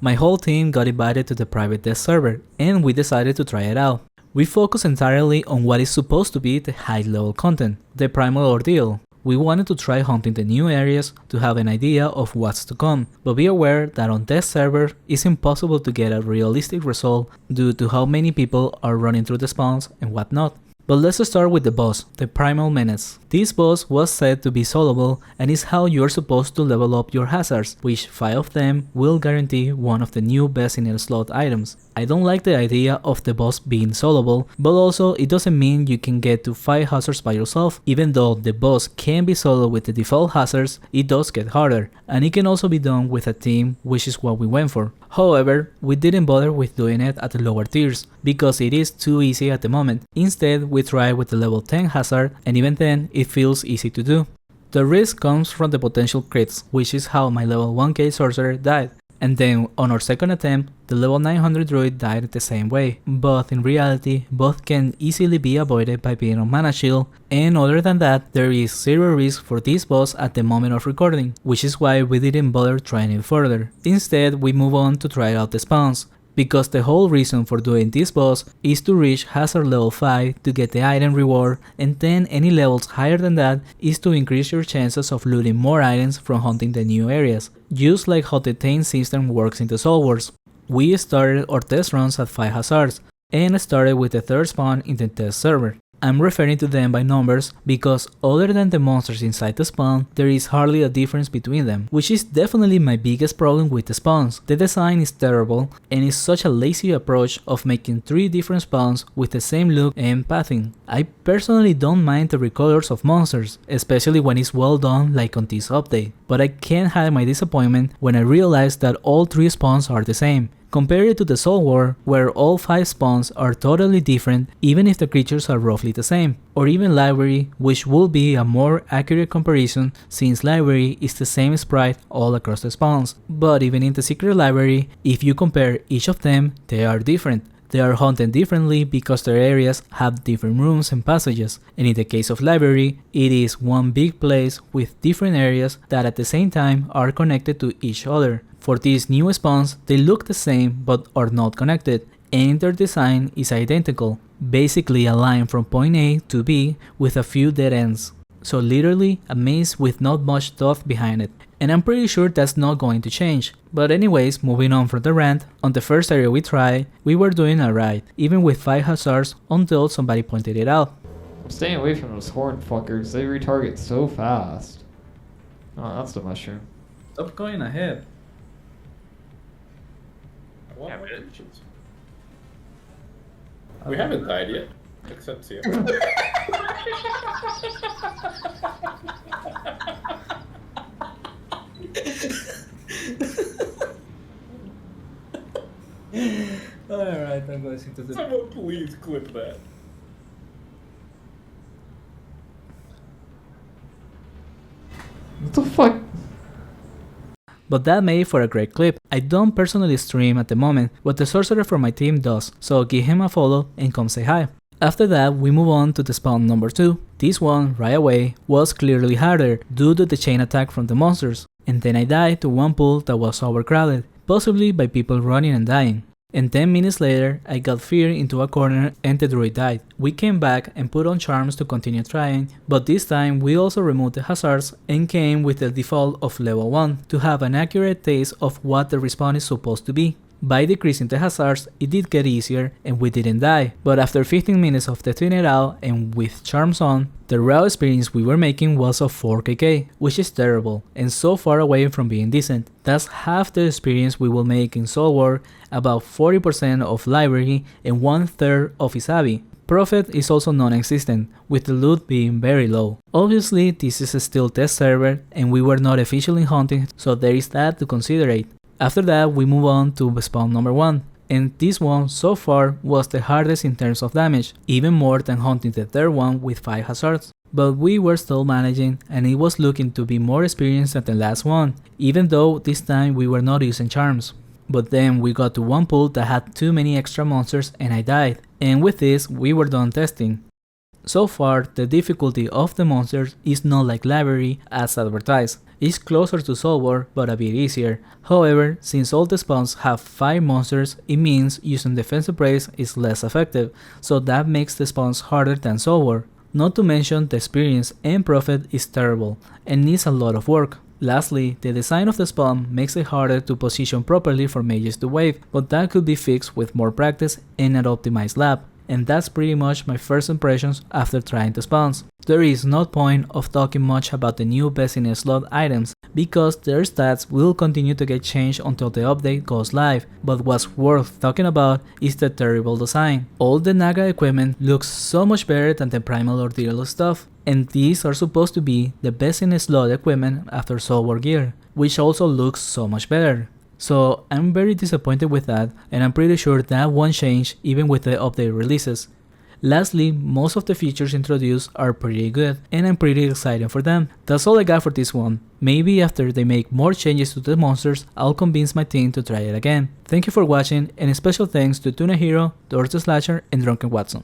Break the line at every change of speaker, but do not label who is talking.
My whole team got invited to the private test server, and we decided to try it out. We focused entirely on what is supposed to be the high level content, the Primal Ordeal. We wanted to try hunting the new areas to have an idea of what's to come, but be aware that on test server it's impossible to get a realistic result due to how many people are running through the spawns and whatnot. But let's start with the boss, the Primal Menace. This boss was said to be soloable and is how you're supposed to level up your hazards, which 5 of them will guarantee one of the new best in a slot items. I don't like the idea of the boss being soloable, but also it doesn't mean you can get to 5 hazards by yourself. Even though the boss can be solo with the default hazards, it does get harder, and it can also be done with a team, which is what we went for. However, we didn't bother with doing it at the lower tiers, because it is too easy at the moment. Instead, we tried with the level 10 hazard, and even then, it feels easy to do. The risk comes from the potential crits, which is how my level 1k sorcerer died. And then on our second attempt, the level 900 druid died the same way, but in reality, both can easily be avoided by being on mana shield, and other than that, there is zero risk for this boss at the moment of recording, which is why we didn't bother trying it further. Instead, we move on to try out the spawns, because the whole reason for doing this boss is to reach hazard level 5 to get the item reward, and then any levels higher than that is to increase your chances of looting more items from hunting the new areas, just like how the Tame system works in the Soul Wars. We started our test runs at 5 hazards, and started with the third spawn in the test server. I'm referring to them by numbers because other than the monsters inside the spawn, there is hardly a difference between them, which is definitely my biggest problem with the spawns. The design is terrible and is such a lazy approach of making 3 different spawns with the same look and pathing. I personally don't mind the recolors of monsters, especially when it's well done like on this update, but I can't hide my disappointment when I realized that all 3 spawns are the same. Compare it to the Soul War, where all 5 spawns are totally different even if the creatures are roughly the same, or even Library, which will be a more accurate comparison since Library is the same sprite all across the spawns. But even in the Secret Library, if you compare each of them, they are different. They are hunted differently because their areas have different rooms and passages, and in the case of Library, it is one big place with different areas that at the same time are connected to each other. For these new spawns, they look the same but are not connected, and their design is identical, basically a line from point A to B with a few dead ends. So literally a maze with not much thought behind it, and I'm pretty sure that's not going to change. But anyways, moving on from the rant, on the first area we tried, we were doing alright, even with 5 hazards until somebody pointed it out.
I'm staying away from those horn fuckers, they retarget so fast. Oh, that's the mushroom.
Stop going ahead.
Yeah, we haven't died yet, except here.
Alright, I'm going to the...
Someone please clip that.
What the fuck?
But that made for a great clip. I don't personally stream at the moment, but the sorcerer from my team does, so give him a follow and come say hi. After that, we move on to the spawn number 2. This one, right away, was clearly harder due to the chain attack from the monsters, and then I died to one pool that was overcrowded, possibly by people running and dying. And 10 minutes later, I got feared into a corner and the druid died. We came back and put on charms to continue trying, but this time we also removed the hazards and came with the default of level 1 to have an accurate taste of what the respawn is supposed to be. By decreasing the hazards, it did get easier and we didn't die, but after 15 minutes of testing it out and with charms on, the raw experience we were making was of 4kk, which is terrible and so far away from being decent. That's half the experience we will make in Soul War, about 40% of Library and 1/3 of Isabi. Profit is also non-existent, with the loot being very low. Obviously this is still test server and we were not efficiently hunting, so there is that to considerate. After that, we move on to spawn number 1, and this one so far was the hardest in terms of damage, even more than hunting the third one with 5 hazards. But we were still managing, and it was looking to be more experienced than the last one, even though this time we were not using charms. But then we got to one pool that had too many extra monsters and I died, and with this we were done testing. So far, the difficulty of the monsters is not like Library as advertised. It's closer to Soul War, but a bit easier. However, since all the spawns have 5 monsters, it means using defensive praise is less effective, so that makes the spawns harder than Soul War. Not to mention the experience and profit is terrible, and needs a lot of work. Lastly, the design of the spawn makes it harder to position properly for mages to wave, but that could be fixed with more practice and an optimized lab. And that's pretty much my first impressions after trying the spawns. There is no point of talking much about the new best in slot items, because their stats will continue to get changed until the update goes live, but what's worth talking about is the terrible design. All the Naga equipment looks so much better than the Primal Ordeal stuff, and these are supposed to be the best in slot equipment after Soul War gear, which also looks so much better. So I'm very disappointed with that, and I'm pretty sure that won't change even with the update releases. Lastly, most of the features introduced are pretty good, and I'm pretty excited for them. That's all I got for this one. Maybe after they make more changes to the monsters, I'll convince my team to try it again. Thank you for watching, and a special thanks to Tuna Hero, Doors the Slasher, and Drunken Watson.